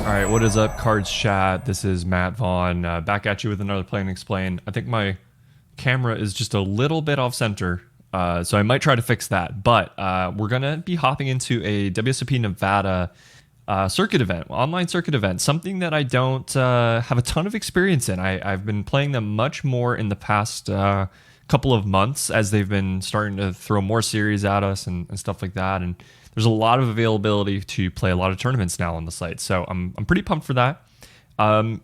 All right, what is up, Cards Chat? This is Matt Vaughan, back at you with another Play and Explain. I think my camera is just a little bit off center, so I might try to fix that. But we're gonna be hopping into a WSOP Nevada circuit event, online circuit event, something that I don't have a ton of experience in. I've been playing them much more in the past couple of months as they've been starting to throw more series at us and stuff like that. And there's a lot of availability to play a lot of tournaments now on the site, so I'm pretty pumped for that. Going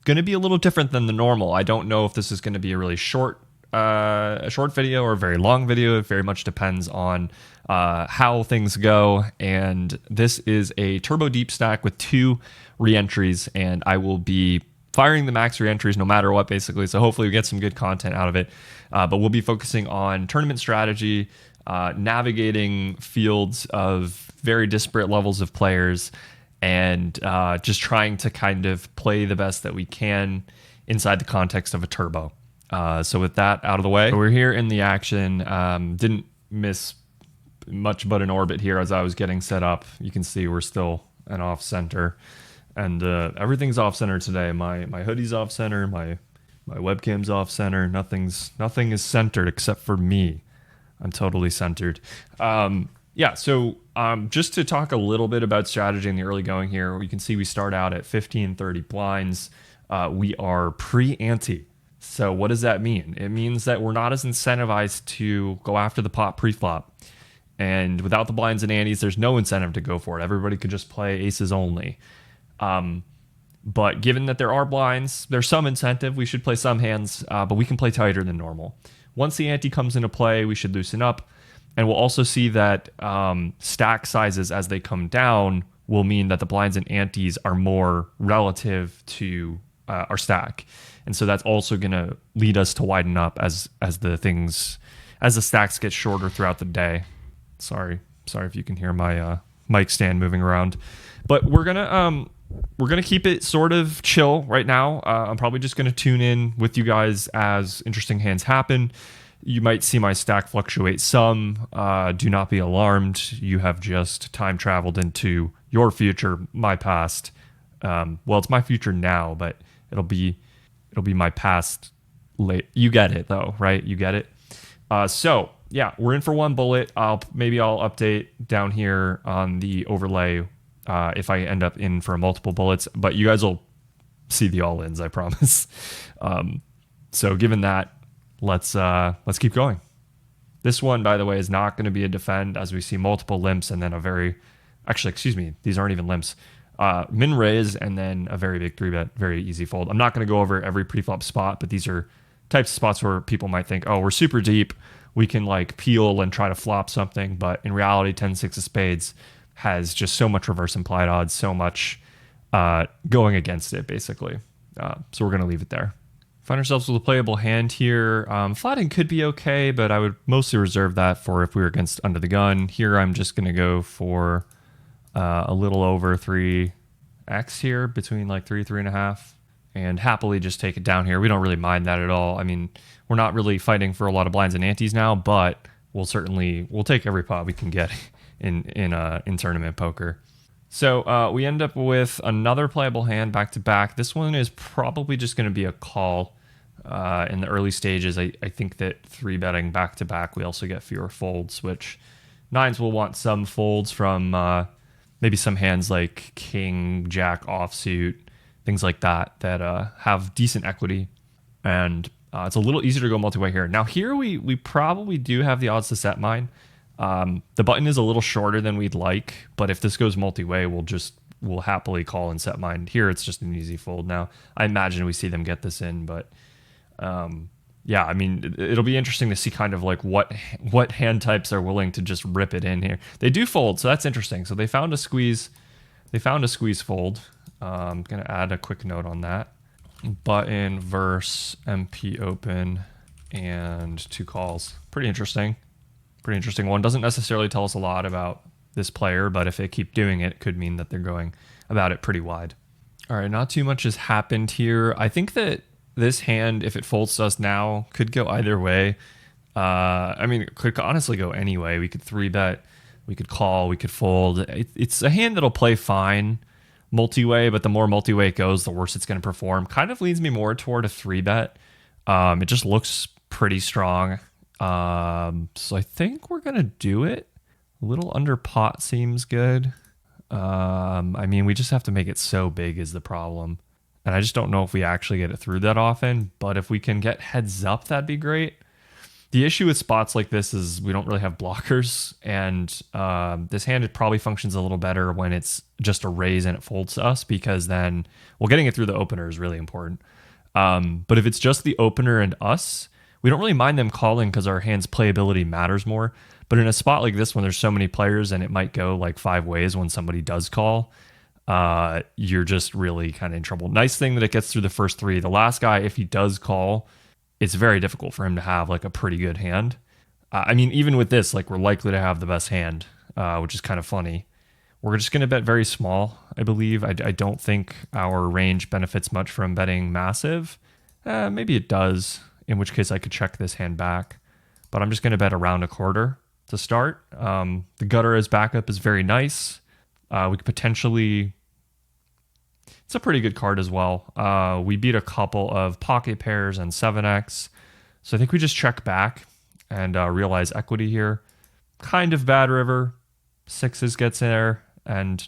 to be a little different than the normal. I don't know if this is going to be a really short video or a very long video. It very much depends on how things go. And this is a turbo deep stack with 2 reentries, and I will be firing the max reentries no matter what, basically. So hopefully we get some good content out of it. But we'll be focusing on tournament strategy, navigating fields of very disparate levels of players, and just trying to kind of play the best that we can inside the context of a turbo. So with that out of the way, we're here in the action. Didn't miss much but an orbit here as I was getting set up. You can see we're still an off center, and everything's off center today. My hoodie's off center, my webcam's off center. Nothing is centered except for me. I'm totally centered. So just to talk a little bit about strategy in the early going here, you can see we start out at 1530 blinds. We are pre-ante. So what does that mean? It means that we're not as incentivized to go after the pot pre-flop. And without the blinds and antes, there's no incentive to go for it. Everybody could just play aces only. But given that there are blinds, there's some incentive. We should play some hands, but we can play tighter than normal. Once the ante comes into play, we should loosen up. And we'll also see that stack sizes as they come down will mean that the blinds and antes are more relative to our stack. And so that's also going to lead us to widen up as the stacks get shorter throughout the day. Sorry if you can hear my mic stand moving around. But we're gonna keep it sort of chill right now. I'm probably just gonna tune in with you guys as interesting hands happen. You might see my stack fluctuate some. Do not be alarmed. You have just time traveled into your future, my past. Well, it's my future now, but it'll be my past late. You get it though, right? You get it. So yeah, we're in for one bullet. I'll update down here on the overlay if I end up in for multiple bullets, but you guys will see the all-ins, I promise. So given that, let's keep going. This one, by the way, is not going to be a defend, as we see multiple limps and then these aren't even limps. Min raise and then a very big 3-bet, very easy fold. I'm not going to go over every pre-flop spot, but these are types of spots where people might think, oh, we're super deep, we can like peel and try to flop something, but in reality 10-6 of spades has just so much reverse implied odds, so much going against it, basically. So we're going to leave it there. Find ourselves with a playable hand here. Flatting could be okay, but I would mostly reserve that for if we were against under the gun. Here I'm just going to go for a little over 3x here, between like 3.5, and happily just take it down here. We don't really mind that at all. I mean, we're not really fighting for a lot of blinds and antes now, but we'll take every pot we can get in tournament poker. So we end up with another playable hand back to back. This one is probably just going to be a call in the early stages. I think that 3-betting back to back, we also get fewer folds, which nines will want some folds from maybe some hands like king, jack offsuit, things like that have decent equity. And it's a little easier to go multi-way here. Now here we probably do have the odds to set mine. The button is a little shorter than we'd like, but if this goes multi-way, we'll happily call and set mine. Here it's just an easy fold. Now I imagine we see them get this in, but yeah, I mean, it'll be interesting to see kind of like what hand types are willing to just rip it in here. They do fold, so that's interesting. So they found a squeeze fold. I'm gonna add a quick note on that. Button versus MP open and 2 calls. Pretty interesting one. Doesn't necessarily tell us a lot about this player, but if they keep doing it, it could mean that they're going about it pretty wide. All right, not too much has happened here. I think that this hand, if it folds to us now, could go either way. I mean, it could honestly go any way. We could 3-bet, we could call, we could fold. It's a hand that'll play fine. multi-way, but the more multi-way it goes, the worse it's going to perform. Kind of leads me more toward a 3-bet. It just looks pretty strong. So I think we're going to do it. A little under pot seems good. I mean, we just have to make it so big is the problem. And I just don't know if we actually get it through that often. But if we can get heads up, that'd be great. The issue with spots like this is we don't really have blockers. And this hand, it probably functions a little better when it's just a raise and it folds to us, because then, well, getting it through the opener is really important. But if it's just the opener and us, we don't really mind them calling because our hand's playability matters more. But in a spot like this, when there's so many players and it might go like 5 ways when somebody does call, you're just really kind of in trouble. Nice thing that it gets through the first 3. The last guy, if he does call, it's very difficult for him to have like a pretty good hand. I mean, even with this, like we're likely to have the best hand, which is kind of funny. We're just going to bet very small, I believe. I don't think our range benefits much from betting massive. Maybe it does, in which case I could check this hand back. But I'm just going to bet around a quarter to start. The gutter as backup is very nice. We could potentially... It's a pretty good card as well. We beat a couple of pocket pairs and 7x. So I think we just check back and realize equity here. Kind of bad river. 6s gets in there. And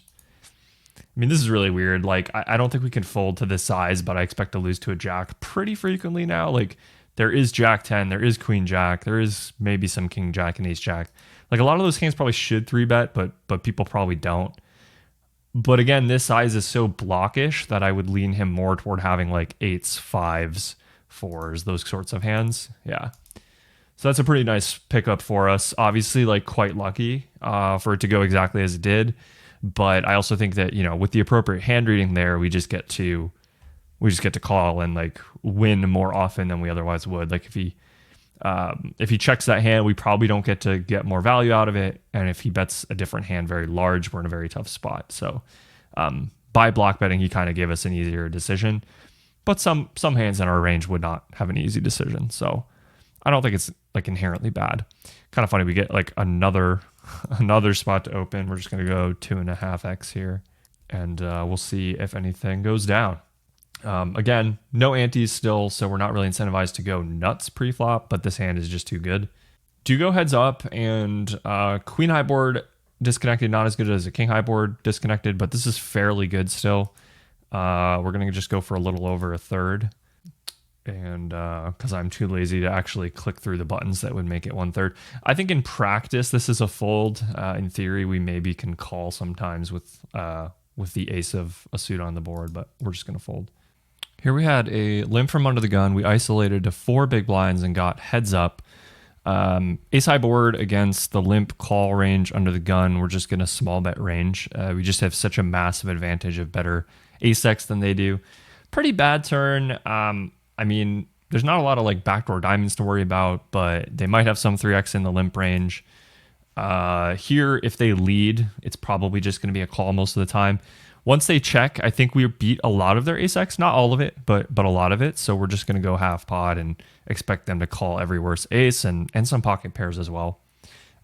I mean, this is really weird. Like, I don't think we can fold to this size, but I expect to lose to a jack pretty frequently now. Like, there is jack 10, there is queen jack, there is maybe some king jack and ace jack. Like, a lot of those hands probably should 3-bet, but people probably don't. But again, this size is so blockish that I would lean him more toward having like 8s, 5s, 4s, those sorts of hands. Yeah. So that's a pretty nice pickup for us. Obviously, like quite lucky for it to go exactly as it did. But I also think that, you know, with the appropriate hand reading there, we just get to call and like win more often than we otherwise would. Like if he checks that hand, we probably don't get to get more value out of it. And if he bets a different hand very large, we're in a very tough spot. So by block betting, he kind of gave us an easier decision. But some hands in our range would not have an easy decision. So I don't think it's like inherently bad. Kind of funny, we get like another spot to open. We're just going to go 2.5x here. And we'll see if anything goes down. Again, no antes still, so we're not really incentivized to go nuts pre-flop, but this hand is just too good. Do go heads up, and queen high board disconnected, not as good as a king high board disconnected, but this is fairly good still. We're going to just go for a little over a third, and because I'm too lazy to actually click through the buttons that would make it 1/3. I think in practice, this is a fold. In theory, we maybe can call sometimes with the ace of a suit on the board, but we're just going to fold. Here we had a limp from under the gun. We isolated to 4 big blinds and got heads up. Ace high board against the limp call range under the gun. We're just going to small bet range. We just have such a massive advantage of better ace X than they do. Pretty bad turn. I mean, there's not a lot of like backdoor diamonds to worry about, but they might have some 3x in the limp range. Here, if they lead, it's probably just going to be a call most of the time. Once they check, I think we beat a lot of their ace X, not all of it, but a lot of it. So we're just going to go half pot and expect them to call every worst ace and some pocket pairs as well.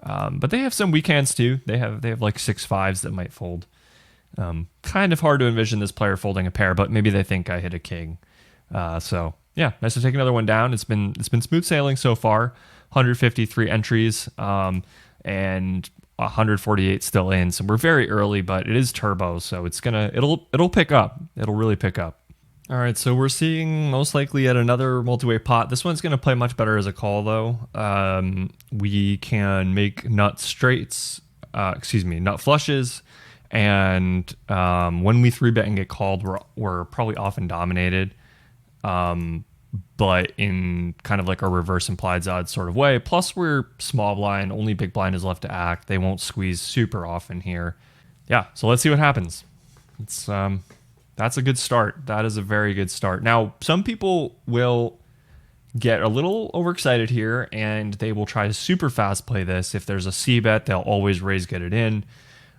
But they have some weak hands too. They have like 6 5s that might fold. Kind of hard to envision this player folding a pair, but maybe they think I hit a king. So yeah, nice to take another one down. It's been smooth sailing so far. 153 entries and 148 still in. So we're very early, but it is turbo, so it'll pick up. It'll really pick up. All right, so we're seeing most likely at another multi-way pot. This one's going to play much better as a call though. We can make nut straights, nut flushes. And when we 3-bet and get called, we're probably often dominated. But in kind of like a reverse implied odds sort of way. Plus we're small blind, only big blind is left to act. They won't squeeze super often here. Yeah, so let's see what happens. That's a good start. That is a very good start. Now, some people will get a little overexcited here and they will try to super fast play this. If there's a C bet, they'll always raise, get it in.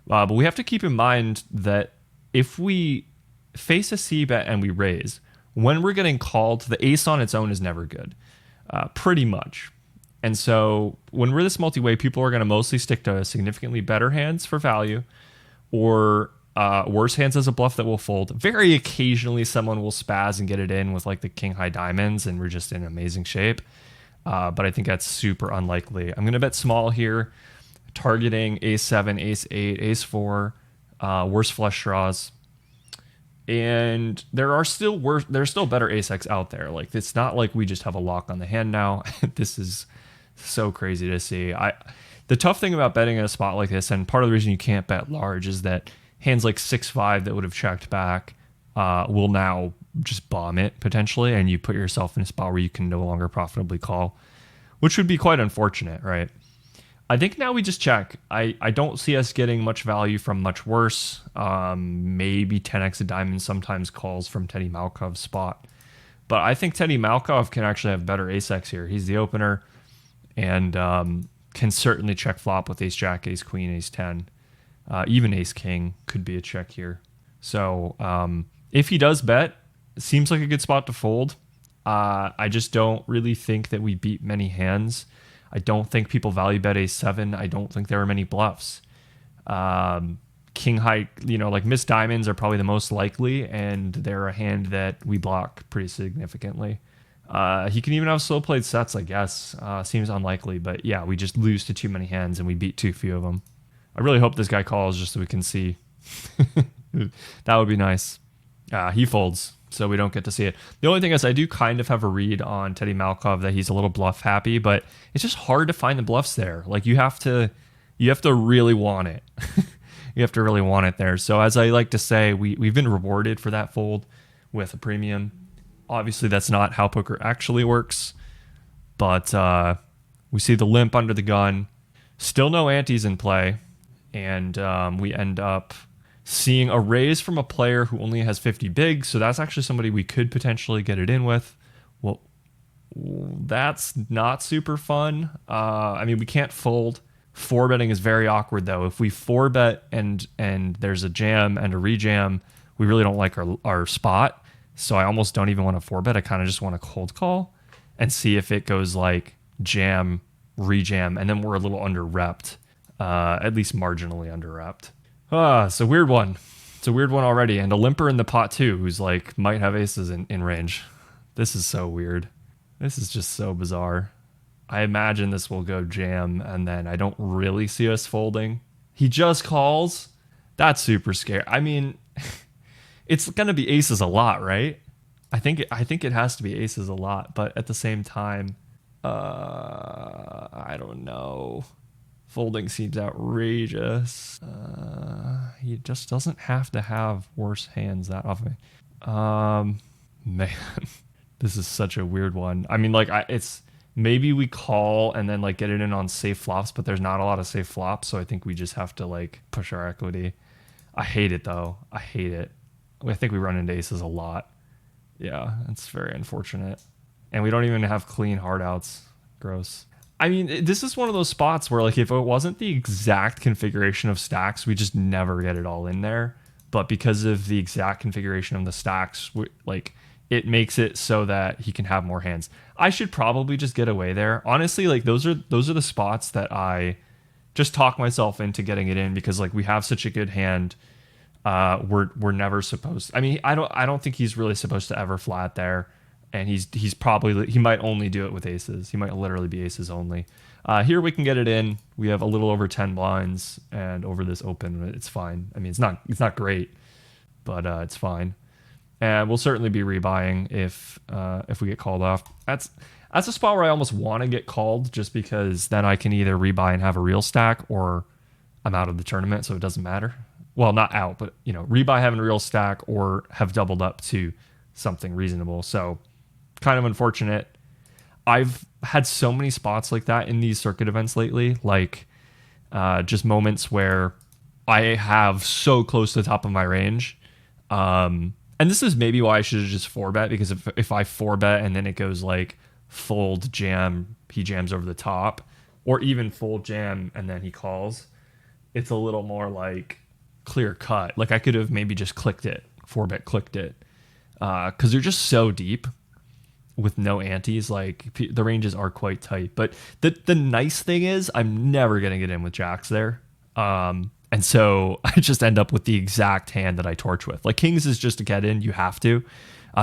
But we have to keep in mind that if we face a C bet and we raise, when we're getting called, the ace on its own is never good, pretty much. And so when we're this multi-way, people are going to mostly stick to significantly better hands for value, or Worse hands as a bluff that will fold. Very occasionally someone will spaz and get it in with like the king high diamonds, and we're just in amazing shape. But I think that's super unlikely. I'm going to bet small here, targeting ace 7, ace 8, ace 4, worse flush draws. And there's still better ace X out there. Like, it's not like we just have a lock on the hand now. This is so crazy to see. The tough thing about betting in a spot like this, and part of the reason you can't bet large, is that hands like 6-5 that would have checked back will now just bomb it potentially, and you put yourself in a spot where you can no longer profitably call, which would be quite unfortunate, right? I think now we just check. I don't see us getting much value from much worse. Maybe 10x of diamonds sometimes calls from Teddy Malkov's spot. But I think Teddy Malkov can actually have better ace X here. He's the opener, and can certainly check flop with ace jack, ace queen, ace 10. Even ace king could be a check here. So if he does bet, it seems like a good spot to fold. I just don't really think that we beat many hands. I don't think people value bet ace 7. I don't think there are many bluffs. King high, like missed diamonds are probably the most likely, and they're a hand that we block pretty significantly. He can even have slow played sets, I guess. Seems unlikely, but yeah, we just lose to too many hands and we beat too few of them. I really hope this guy calls just so we can see. That would be nice. He folds, so we don't get to see it. The only thing is I do kind of have a read on Teddy Malkov that he's a little bluff happy, but it's just hard to find the bluffs there. Like, you have to really want it. You have to really want it there. So as I like to say, we've been rewarded for that fold with a premium. Obviously, that's not how poker actually works, but we see the limp under the gun. Still no antes in play, and we end up seeing a raise from a player who only has 50 big, so that's actually somebody we could potentially get it in with. Well, that's not super fun. I mean, we can't fold. 4-betting is very awkward, though. If we 4-bet and there's a jam and a rejam, we really don't like our spot. So I almost don't even want to 4-bet. I kind of just want to cold call and see if it goes like jam, rejam, and then we're a little under-repped, at least marginally under-repped. It's a weird one. It's a weird one already. And a limper in the pot, too, who's like might have aces in range. This is so weird. This is just so bizarre. I imagine this will go jam, and then I don't really see us folding. He just calls. That's super scary. I mean, it's going to be aces a lot, right? I think it has to be aces a lot, but at the same time, I don't know. Folding seems outrageous. He just doesn't have to have worse hands that often. Man, this is such a weird one. I mean, like, it's maybe we call and then like get it in on safe flops, but there's not a lot of safe flops, so I think we just have to like push our equity. I hate it though. I hate it. I think we run into aces a lot. Yeah, it's very unfortunate. And we don't even have clean hard outs. Gross. I mean, this is one of those spots where like if it wasn't the exact configuration of stacks, we just never get it all in there. But because of the exact configuration of the stacks, it makes it so that he can have more hands. I should probably just get away there. Honestly, like those are the spots that I just talk myself into getting it in, because like we have such a good hand. We're never supposed. I mean, I don't think he's really supposed to ever flat there, and he might only do it with aces. He might literally be aces only. Here we can get it in. We have a little over 10 blinds, and over this open, it's fine. I mean, it's not great, but it's fine. And we'll certainly be rebuying if we get called off. That's a spot where I almost want to get called, just because then I can either rebuy and have a real stack, or I'm out of the tournament, so it doesn't matter. Well, not out, but rebuy having a real stack, or have doubled up to something reasonable. So kind of unfortunate. I've had so many spots like that in these circuit events lately, like just moments where I have so close to the top of my range. And this is maybe why I should have just 4-bet, because if I 4-bet and then it goes like fold jam, he jams over the top, or even fold jam and then he calls, it's a little more like clear cut. Like I could have maybe just clicked it, 4-bet clicked it, because they're just so deep with no antes. Like the ranges are quite tight. But the nice thing is I'm never going to get in with jacks there. And so I just end up with the exact hand that I torch with. Like kings is just a get in. You have to.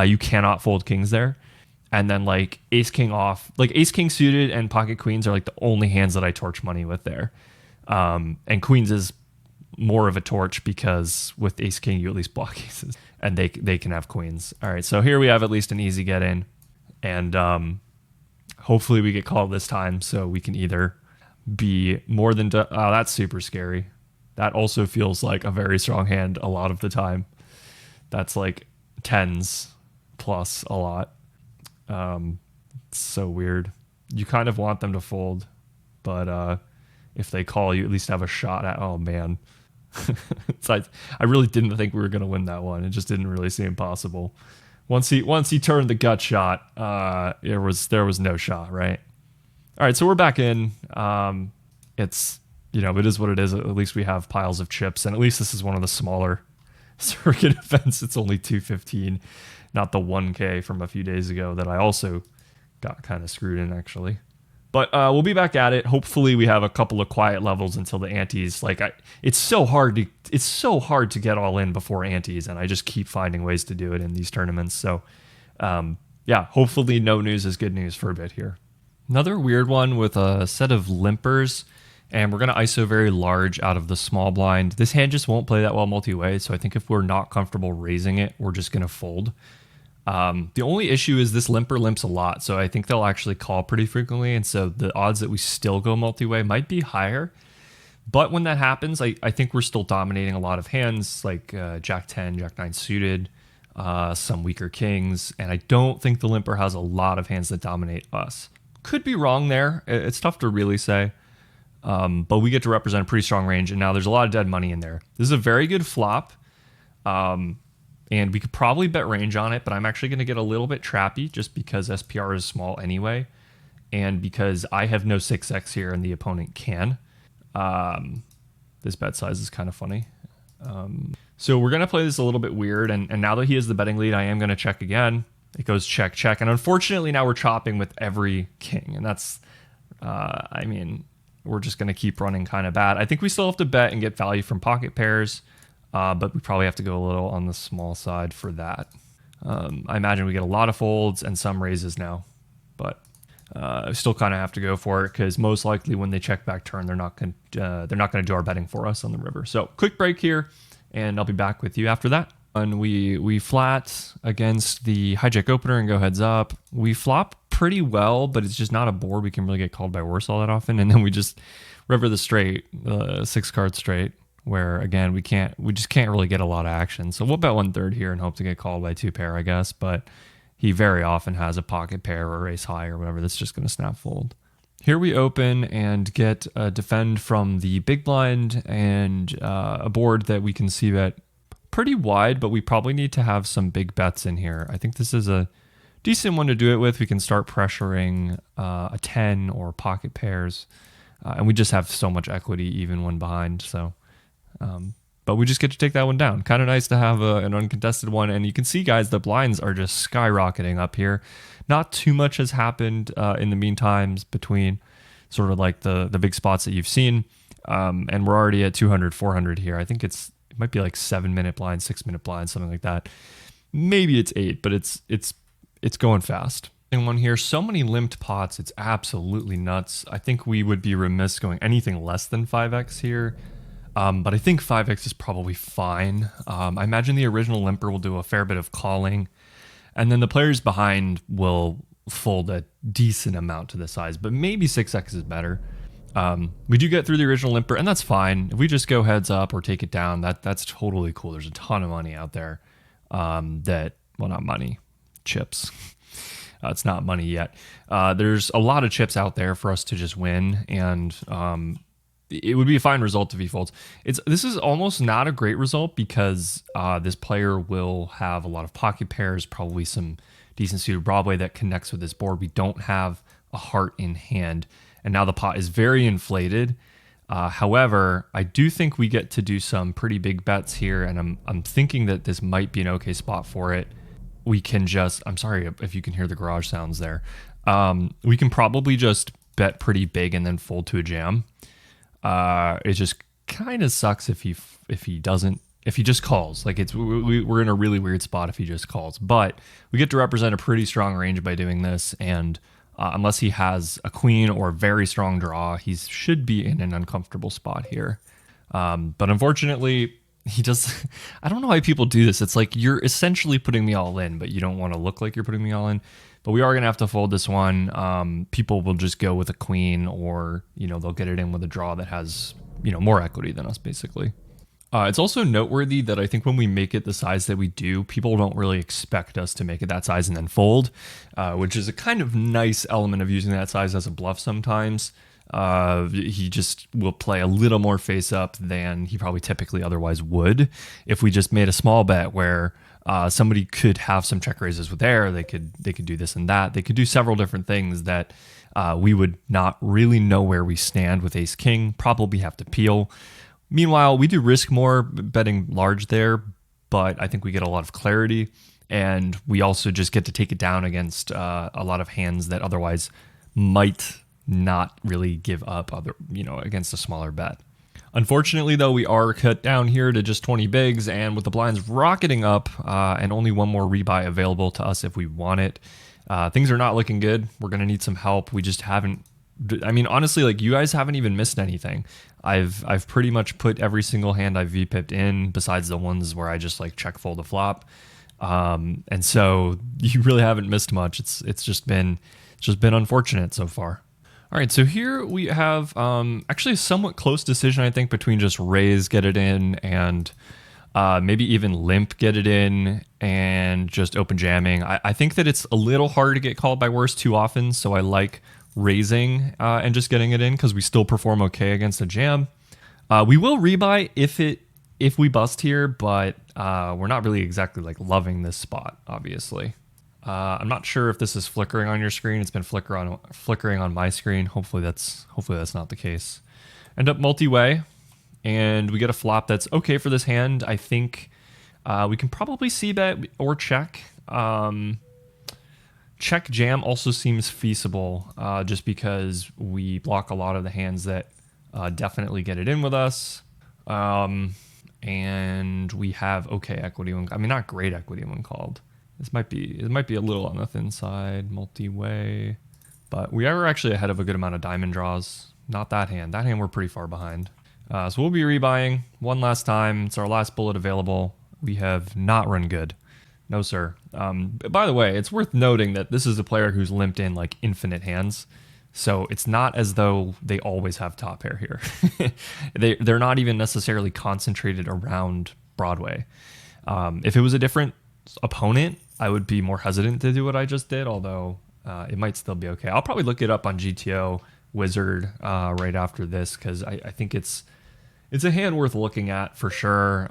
You cannot fold kings there. And then like ace king off, like ace king suited and pocket queens are like the only hands that I torch money with there. And queens is more of a torch because with ace king you at least block aces and they can have queens. All right, so here we have at least an easy get in, and hopefully we get called this time so we can either be more than oh, that's super scary. That also feels like a very strong hand a lot of the time. That's like tens plus a lot. It's so weird. You kind of want them to fold, but if they call, you at least have a shot at. Oh man. So I really didn't think we were going to win that one. It just didn't really seem possible. Once he turned the gut shot, there was no shot, right? All right, so we're back in. It's, it is what it is. At least we have piles of chips, and at least this is one of the smaller circuit events. It's only 215, not the 1K from a few days ago that I also got kind of screwed in actually. But we'll be back at it. Hopefully, we have a couple of quiet levels until the antes. It's so hard to get all in before antes, and I just keep finding ways to do it in these tournaments. So, yeah, hopefully, no news is good news for a bit here. Another weird one with a set of limpers, and we're gonna ISO very large out of the small blind. This hand just won't play that well multi-way, so I think if we're not comfortable raising it, we're just gonna fold. The only issue is this limper limps a lot, so I think they'll actually call pretty frequently, and so the odds that we still go multi-way might be higher. But when that happens, I think we're still dominating a lot of hands, like Jack 10, Jack 9 suited, some weaker kings, and I don't think the limper has a lot of hands that dominate us. Could be wrong there. It's tough to really say, but we get to represent a pretty strong range, and now there's a lot of dead money in there. This is a very good flop. And we could probably bet range on it, but I'm actually going to get a little bit trappy just because SPR is small anyway. And because I have no 6x here and the opponent can. This bet size is kind of funny. So we're going to play this a little bit weird. And now that he has the betting lead, I am going to check again. It goes check, check. And unfortunately, now we're chopping with every king. And that's, we're just going to keep running kind of bad. I think we still have to bet and get value from pocket pairs. But we probably have to go a little on the small side for that. I imagine we get a lot of folds and some raises now, but I still kind of have to go for it because most likely when they check back turn, they're not going to do our betting for us on the river. So quick break here, and I'll be back with you after that. And we flat against the hijack opener and go heads up. We flop pretty well, but it's just not a board we can really get called by worse all that often. And then we just river the straight, 6 card straight. Where again we just can't really get a lot of action. So we'll bet 1/3 here and hope to get called by 2 pair, I guess. But he very often has a pocket pair or ace high or whatever that's just going to snap fold. Here we open and get a defend from the big blind and a board that we can see bet pretty wide, but we probably need to have some big bets in here. I think this is a decent one to do it with. We can start pressuring a 10 or pocket pairs, and we just have so much equity even when behind. So. But we just get to take that one down. Kind of nice to have an uncontested one. And you can see, guys, the blinds are just skyrocketing up here. Not too much has happened in the meantime between sort of like the big spots that you've seen. And we're already at 200, 400 here. I think it might be like 7-minute blind, 6-minute blind, something like that. Maybe it's 8, but it's going fast. And one here, so many limped pots, it's absolutely nuts. I think we would be remiss going anything less than 5x here. But I think 5x is probably fine. I imagine the original limper will do a fair bit of calling, and then the players behind will fold a decent amount to the size, but maybe 6x is better. We do get through the original limper, and that's fine. If we just go heads up or take it down, that's totally cool. There's a ton of money out there not money, chips. It's not money yet. There's a lot of chips out there for us to just win, and it would be a fine result if he folds. This is almost not a great result because this player will have a lot of pocket pairs, probably some decent suited Broadway that connects with this board. We don't have a heart in hand, and now the pot is very inflated. However, I do think we get to do some pretty big bets here, and I'm thinking that this might be an okay spot for it. We can just, I'm sorry if you can hear the garage sounds there. We can probably just bet pretty big and then fold to a jam. It's just kind of sucks if he doesn't, if he just calls. Like we're in a really weird spot if he just calls, but we get to represent a pretty strong range by doing this. And unless he has a queen or a very strong draw, he should be in an uncomfortable spot here. But unfortunately, he just, I don't know why people do this. It's like you're essentially putting me all in, but you don't want to look like you're putting me all in. But we are going to have to fold this one. People will just go with a queen, or, they'll get it in with a draw that has, more equity than us, basically. It's also noteworthy that I think when we make it the size that we do, people don't really expect us to make it that size and then fold, which is a kind of nice element of using that size as a bluff sometimes. He just will play a little more face up than he probably typically otherwise would if we just made a small bet where somebody could have some check raises with air. They could do this and that. They could do several different things that we would not really know where we stand with ace king, probably have to peel. Meanwhile, we do risk more betting large there, but I think we get a lot of clarity, and we also just get to take it down against a lot of hands that otherwise might not really give up against a smaller bet. Unfortunately, though, we are cut down here to just 20 bigs, and with the blinds rocketing up and only one more rebuy available to us if we want it, things are not looking good. We're going to need some help. We just haven't, honestly, like, you guys haven't even missed anything. I've pretty much put every single hand I've VPIP'd in, besides the ones where I just like check fold a flop. And so you really haven't missed much. It's just been unfortunate so far. All right, so here we have actually a somewhat close decision, I think, between just raise, get it in, and maybe even limp, get it in, and just open jamming. I think that it's a little hard to get called by worse too often, so I like raising and just getting it in because we still perform okay against a jam. We will rebuy if we bust here, but we're not really exactly like loving this spot, obviously. I'm not sure if this is flickering on your screen. It's been flickering on my screen. Hopefully that's not the case. End up multi-way, and we get a flop that's okay for this hand. I think we can probably c-bet or check. Check jam also seems feasible, just because we block a lot of the hands that definitely get it in with us. And we have okay equity when, not great equity when called. It might be a little on the thin side, multi-way, but we are actually ahead of a good amount of diamond draws. Not that hand. That hand we're pretty far behind. So we'll be rebuying one last time. It's our last bullet available. We have not run good. No, sir. By the way, it's worth noting that this is a player who's limped in like infinite hands. So it's not as though they always have top pair here. They're not even necessarily concentrated around Broadway. If it was a different opponent, I would be more hesitant to do what I just did, although it might still be okay. I'll probably look it up on GTO Wizard right after this, because I think it's a hand worth looking at for sure.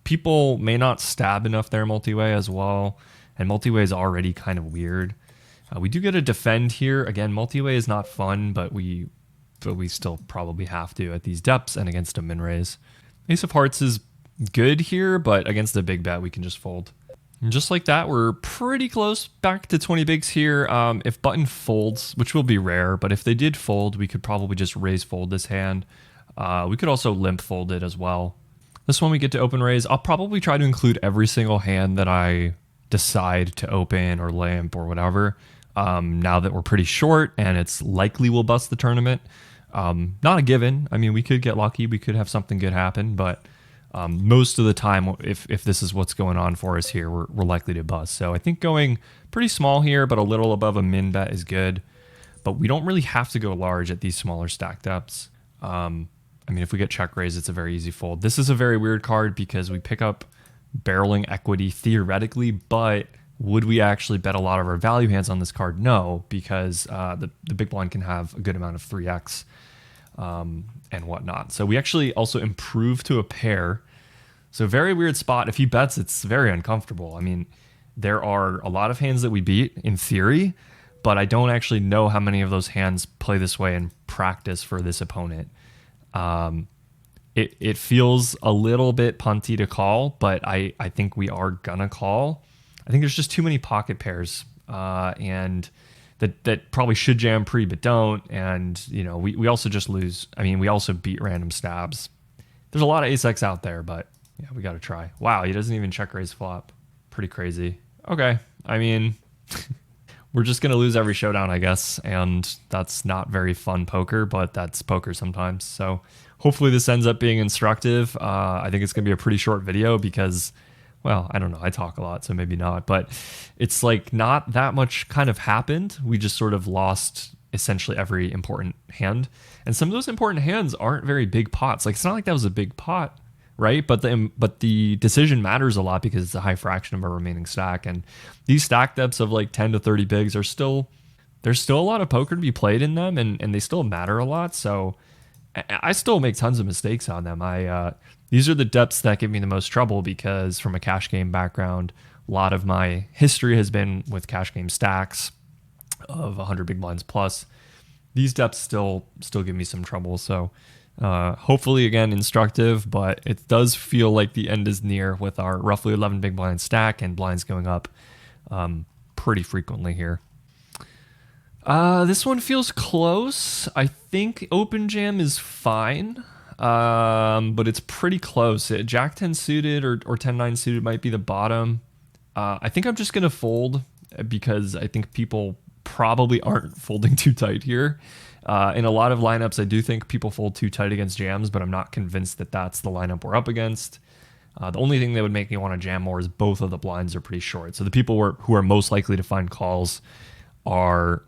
People may not stab enough there multi-way as well, and multi-way is already kind of weird. We do get a defend here. Again, multi-way is not fun, but we still probably have to at these depths and against a min raise. Ace of Hearts is good here, but against a big bet, we can just fold. And just like that, we're pretty close back to 20 bigs here. If button folds, which will be rare, but if they did fold, we could probably just raise fold this hand. We could also limp fold it as well. This one we get to open raise. I'll probably try to include every single hand that I decide to open or limp or whatever. Now that we're pretty short and it's likely we'll bust the tournament. Not a given. We could get lucky. We could have something good happen, but most of the time, if this is what's going on for us here, we're likely to bust. So I think going pretty small here, but a little above a min bet is good. But we don't really have to go large at these smaller stack depths. If we get check raise, it's a very easy fold. This is a very weird card because we pick up barreling equity theoretically, but would we actually bet a lot of our value hands on this card? No, because the big blind can have a good amount of 3x and whatnot. So we actually also improve to a pair. So very weird spot. If he bets, it's very uncomfortable. There are a lot of hands that we beat in theory, but I don't actually know how many of those hands play this way in practice for this opponent. It feels a little bit punty to call, but I think we are gonna call. I think there's just too many pocket pairs, and that probably should jam pre but don't. And we also just lose. We also beat random stabs. There's a lot of ace-x out there, but yeah, we got to try. Wow, he doesn't even check raise flop. Pretty crazy. Okay, I mean, we're just going to lose every showdown, I guess, and that's not very fun poker, but that's poker sometimes. So hopefully this ends up being instructive. I think it's going to be a pretty short video because, well, I don't know. I talk a lot, so maybe not, but it's like not that much kind of happened. We just sort of lost essentially every important hand. And some of those important hands aren't very big pots. Like, it's not like that was a big pot, right? But the decision matters a lot because it's a high fraction of our remaining stack. And these stack depths of like 10 to 30 bigs are still, there's still a lot of poker to be played in them, and they still matter a lot. So I still make tons of mistakes on them. These are the depths that give me the most trouble because from a cash game background, a lot of my history has been with cash game stacks of 100 big blinds plus. These depths still give me some trouble. So hopefully, again, instructive, but it does feel like the end is near with our roughly 11 big blind stack and blinds going up pretty frequently here. This one feels close. I think open jam is fine, but it's pretty close. Jack 10 suited or 10-9 suited might be the bottom. I think I'm just going to fold because I think people probably aren't folding too tight here. In a lot of lineups, I do think people fold too tight against jams, but I'm not convinced that that's the lineup we're up against. The only thing that would make me want to jam more is both of the blinds are pretty short. So the people who are most likely to find calls are,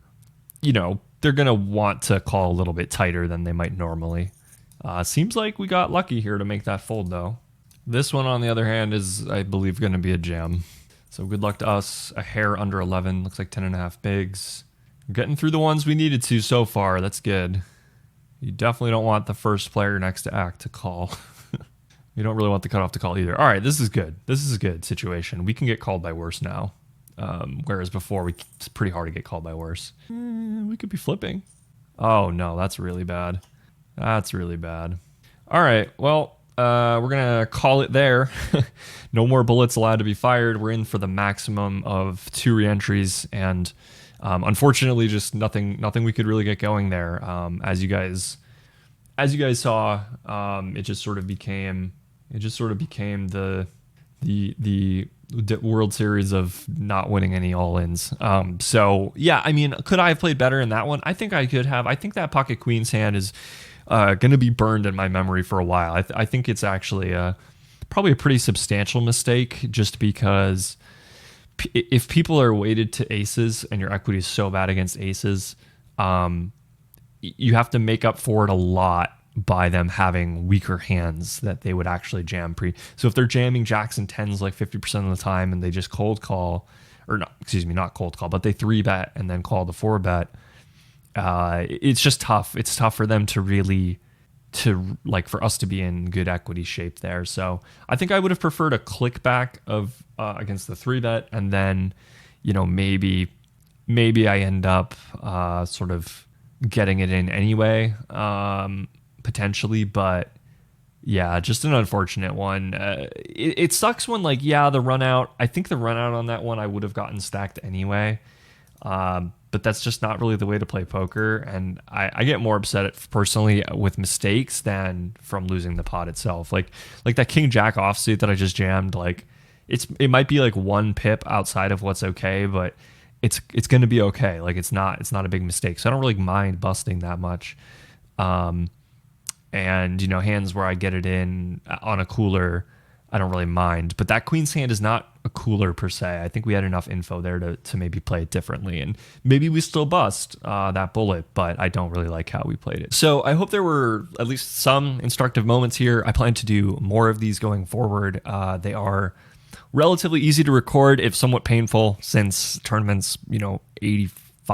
they're going to want to call a little bit tighter than they might normally. Seems like we got lucky here to make that fold, though. This one, on the other hand, is, I believe, going to be a jam. So good luck to us. A hair under 11. Looks like 10.5 bigs. Getting through the ones we needed to so far. That's good. You definitely don't want the first player next to act to call. You don't really want the cutoff to call either. All right, this is good. This is a good situation. We can get called by worse now. Whereas before, it's pretty hard to get called by worse. We could be flipping. Oh, no, that's really bad. That's really bad. All right, well, we're going to call it there. No more bullets allowed to be fired. We're in for the maximum of 2 reentries, and unfortunately, just nothing we could really get going there. As you guys saw, it just sort of became the World Series of not winning any all-ins. So yeah, I mean, could I have played better in that one? I think I could have. I think that pocket queen's hand is going to be burned in my memory for a while. I think it's actually probably a pretty substantial mistake, just because if people are weighted to aces and your equity is so bad against aces, you have to make up for it a lot by them having weaker hands that they would actually jam pre. So if they're jamming jacks and tens like 50% of the time and they just cold call, or not, excuse me, not cold call, but they 3-bet and then call the 4-bet, it's just tough. It's tough for them to really, for us to be in good equity shape there. So I think I would have preferred a click back of against the 3-bet, and then, maybe I end up sort of getting it in anyway, potentially. But yeah, just an unfortunate one. It sucks when the run out. I think the run out on that one I would have gotten stacked anyway. But that's just not really the way to play poker. And I get more upset personally with mistakes than from losing the pot itself. Like that king jack offsuit that I just jammed, it might be like 1 pip outside of what's okay, but it's going to be okay. It's not a big mistake. So I don't really mind busting that much. And hands where I get it in on a cooler, I don't really mind. But that queen's hand is not a cooler per se. I think we had enough info there to maybe play it differently, and maybe we still bust that bullet, but I don't really like how we played it. So I hope there were at least some instructive moments here. I plan to do more of these going forward. They are relatively easy to record, if somewhat painful, since tournaments, 85+%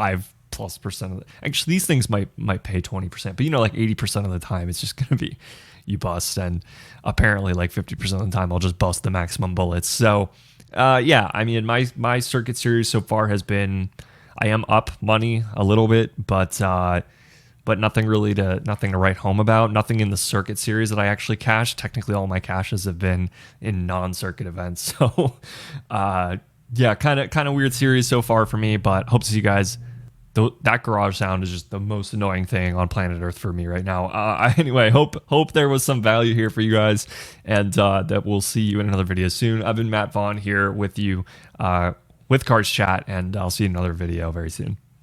of actually these things might pay 20%, but 80% of the time it's just gonna be you bust, and apparently 50% of the time I'll just bust the maximum bullets. So yeah, I mean, my circuit series so far has been, I am up money a little bit, but nothing to write home about. Nothing in the circuit series that I actually cashed. Technically all my cashes have been in non-circuit events. So yeah, kind of weird series so far for me, but hope to see you guys that garage sound is just the most annoying thing on planet Earth for me right now. Anyway, hope there was some value here for you guys, and that we'll see you in another video soon. I've been Matt Vaughan here with you with Cards Chat, and I'll see you in another video very soon.